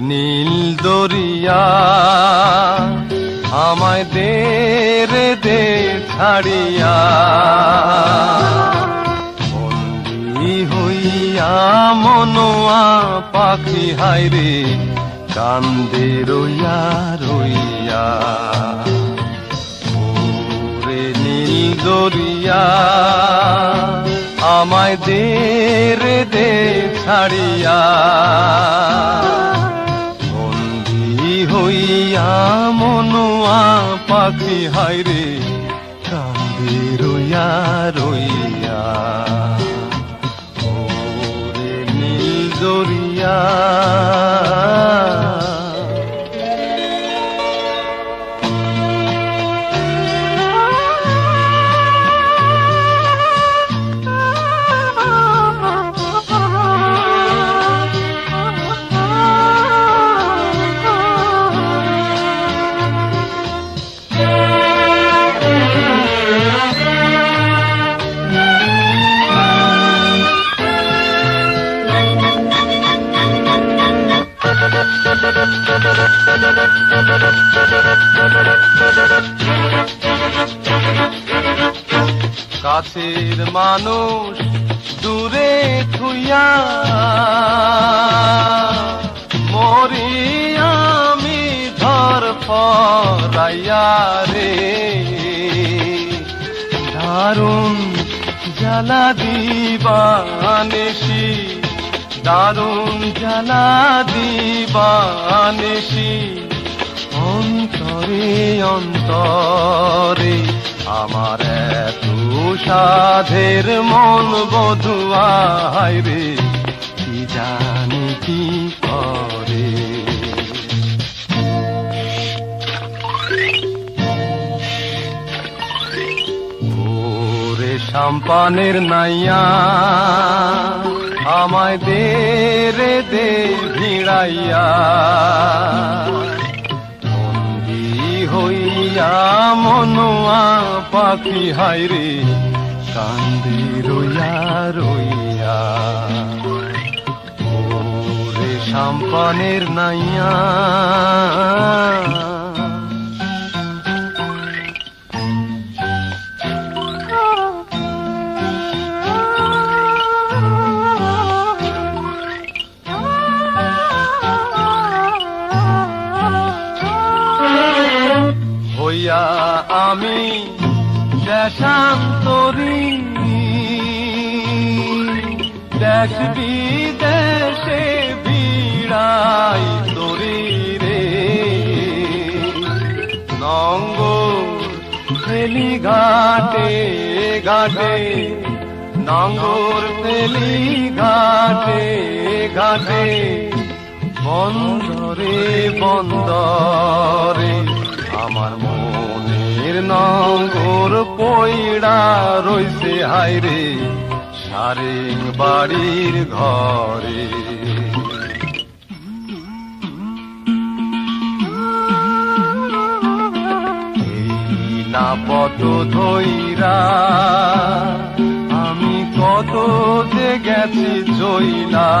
নীল দরিয়া আমায় দে রে দে ছাড়িয়া, বন্দী হইয়া মনোয়া পাখি হায়রে কান্দে রইয়া রইয়া। ওরে নীল দরিয়া আমায় দে রে দে ছাড়িয়া, বন্দী হইয়া মনোয়া পাখি হায়রে কান্দে রইয়া রইয়া। ওরে নীল দরিয়া কাছের মানুষ দূরে থুইয়া মরি আমি ধর ফরাইয়া রে, দারুণ জ্বালা দিবানিসি দারুণ জ্বালা দিবানিসি, অন্তরে অন্তরে আমার এত সাধের মন বধুয়া হায়রে কি জানি কি করে। ওরে সাম্পানের নাইয়া আমায় দে রে দে ভিড়াইয়া, বন্দী হইয়া মনোয়া পাখি হায়রে কান্দে রইয়া রইয়া। ওরে সাম্পানের নাইয়া হইয়া আমি দেশান্তরী, দেশ বিদেশে বিড়াই তরি রে, নঙ্গর ফেলি ঘাটে ঘাটে নঙ্গর ফেলি ঘাটে ঘাটে, বন্দরে বন্দরে আমার মনের নঙ্গর পইড়া রইছে হায়রে সারেং বাড়ির ঘরে। এই না পথ ধইরা আমি কত যে গেছি চইলা।